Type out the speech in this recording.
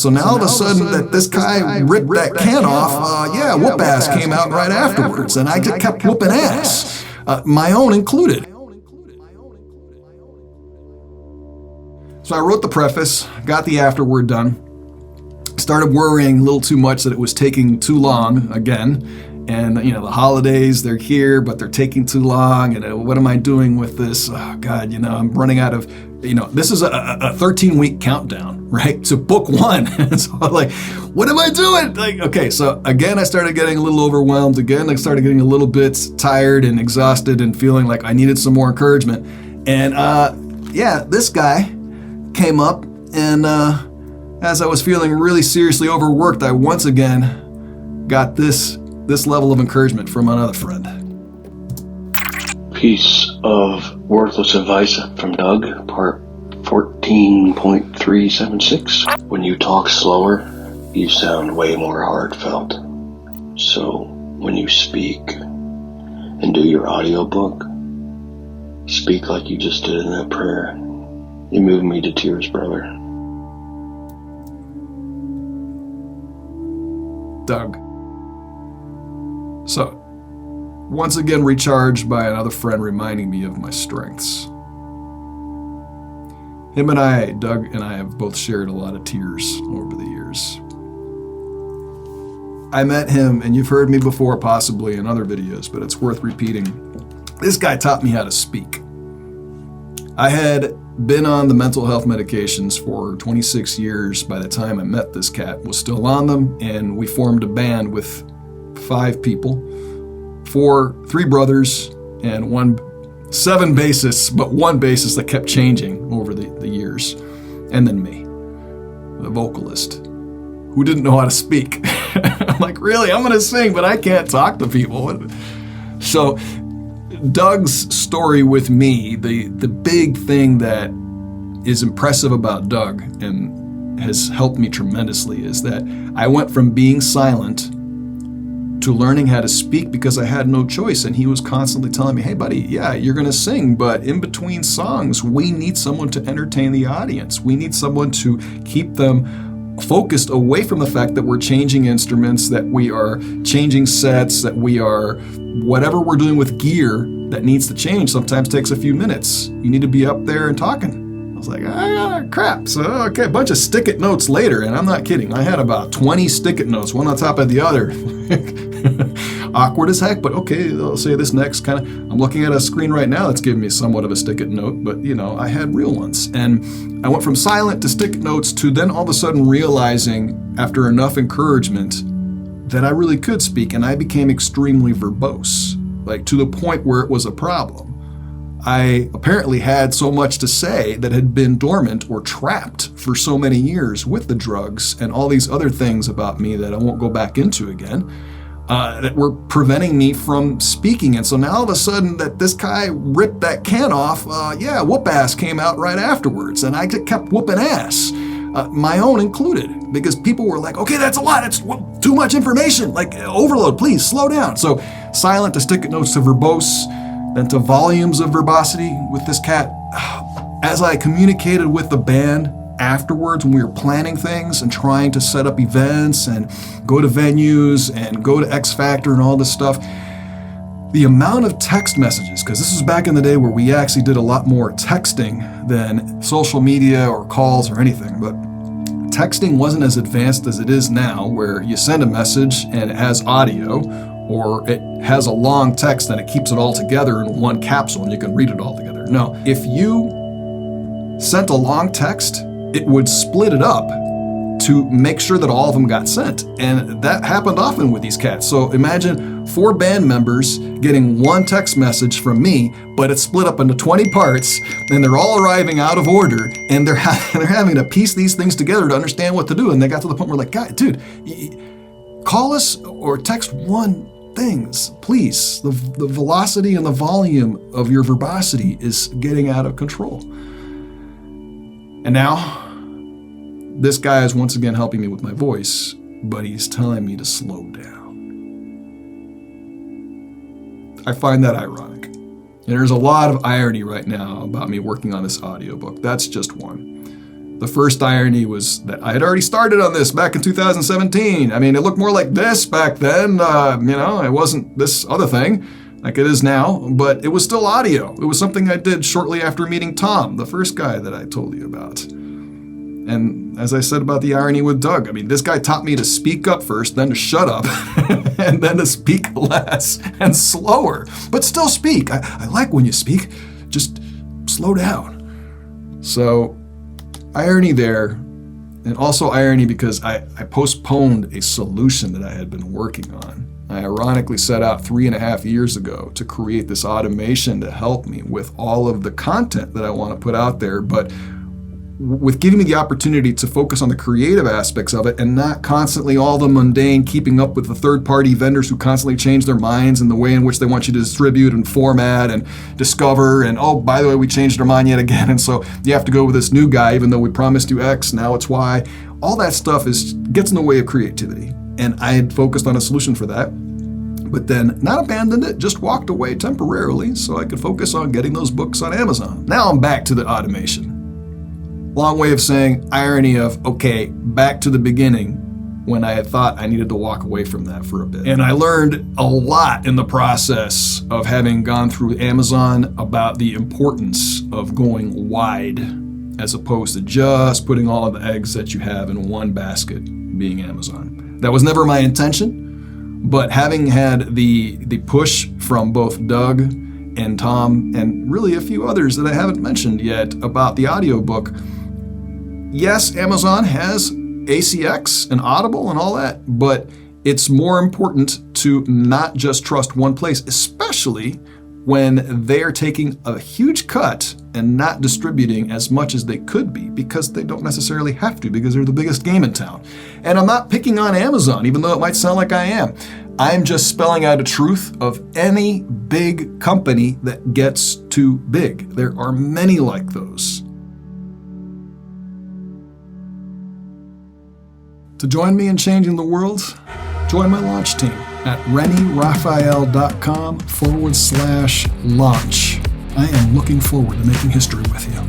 So now all of a sudden that this guy ripped that can off, whoop ass came out right afterwards, and I just kept whooping ass, my own included. So I wrote the preface, got the afterword done, started worrying a little too much that it was taking too long again. And, the holidays, they're here, but they're taking too long. And what am I doing with this? Oh, God, I'm running out of, this is a 13-week countdown, right? To book one. So I'm like, what am I doing? Okay, so again, I started getting a little overwhelmed. Again, I started getting a little bit tired and exhausted and feeling like I needed some more encouragement. And, this guy came up, and as I was feeling really seriously overworked, I once again got this level of encouragement from another friend. Piece of worthless advice from Doug, part 14.376. When you talk slower, you sound way more heartfelt. So when you speak and do your audiobook, speak like you just did in that prayer. You move me to tears, brother. Doug. So, once again recharged by another friend reminding me of my strengths. Him and I, Doug and I, have both shared a lot of tears over the years. I met him, and you've heard me before possibly in other videos, but it's worth repeating. This guy taught me how to speak. I had been on the mental health medications for 26 years by the time I met this cat, was still on them, and we formed a band with 5 people, 3 brothers, and 7 bassists, but 1 bassist that kept changing over the years. And then me, the vocalist, who didn't know how to speak. I'm like, really? I'm going to sing, but I can't talk to people. So Doug's story with me, the big thing that is impressive about Doug and has helped me tremendously is that I went from being silent to learning how to speak because I had no choice. And he was constantly telling me, hey buddy, yeah, you're going to sing, but in between songs, we need someone to entertain the audience. We need someone to keep them focused away from the fact that we're changing instruments, that we are changing sets, that we are, whatever we're doing with gear that needs to change sometimes takes a few minutes. You need to be up there and talking. I was like, crap. So, okay, a bunch of stick-it notes later, and I'm not kidding. I had about 20 stick-it notes, one on top of the other. Awkward as heck, but okay, I'll say this next kind of. I'm looking at a screen right now that's giving me somewhat of a stick-it note, but I had real ones. And I went from silent to stick-it notes to then all of a sudden realizing, after enough encouragement, that I really could speak, and I became extremely verbose, like to the point where it was a problem. I apparently had so much to say that had been dormant or trapped for so many years with the drugs and all these other things about me that I won't go back into again, that were preventing me from speaking. And so now all of a sudden that this guy ripped that can off, whoop ass came out right afterwards, and I just kept whooping ass, my own included, because people were like, okay, that's a lot, it's too much information, like overload, please slow down. So silent to stick-it notes to verbose, then to volumes of verbosity with this cat. As I communicated with the band afterwards when we were planning things and trying to set up events and go to venues and go to X Factor and all this stuff, the amount of text messages, because this was back in the day where we actually did a lot more texting than social media or calls or anything, but texting wasn't as advanced as it is now, where you send a message and it has audio, or it has a long text and it keeps it all together in one capsule and you can read it all together. No, if you sent a long text, it would split it up to make sure that all of them got sent. And that happened often with these cats. So imagine 4 band members getting 1 text message from me, but it's split up into 20 parts, and they're all arriving out of order, and they're having to piece these things together to understand what to do. And they got to the point where like, God, dude, call us or text 1 things, please. The velocity and the volume of your verbosity is getting out of control. And now, this guy is once again helping me with my voice, but he's telling me to slow down. I find that ironic. And there's a lot of irony right now about me working on this audiobook. That's just one. The first irony was that I had already started on this back in 2017. I mean, it looked more like this back then. It wasn't this other thing like it is now, but it was still audio. It was something I did shortly after meeting Tom, the first guy that I told you about. And as I said about the irony with Doug, I mean, this guy taught me to speak up first, then to shut up, and then to speak less and slower, but still speak. I like when you speak, just slow down. So, irony there, and also irony because I postponed a solution that I had been working on. I ironically set out 3.5 years ago to create this automation to help me with all of the content that I want to put out there, but with giving me the opportunity to focus on the creative aspects of it and not constantly all the mundane keeping up with the third-party vendors who constantly change their minds and the way in which they want you to distribute and format and discover, and oh, by the way, we changed our mind yet again, and so you have to go with this new guy even though we promised you X, now it's Y. All that stuff gets in the way of creativity, and I had focused on a solution for that, but then not abandoned it, just walked away temporarily so I could focus on getting those books on Amazon. Now I'm back to the automation. Long way of saying irony of, okay, back to the beginning when I had thought I needed to walk away from that for a bit. And I learned a lot in the process of having gone through Amazon about the importance of going wide as opposed to just putting all of the eggs that you have in one basket, being Amazon. That was never my intention, but having had the push from both Doug and Tom and really a few others that I haven't mentioned yet about the audiobook, yes, Amazon has ACX and Audible and all that, but it's more important to not just trust one place, especially when they're taking a huge cut and not distributing as much as they could be because they don't necessarily have to because they're the biggest game in town. And I'm not picking on Amazon, even though it might sound like I am. I'm just spelling out a truth of any big company that gets too big. There are many like those. To join me in changing the world, join my launch team at renerafael.com/launch. I am looking forward to making history with you.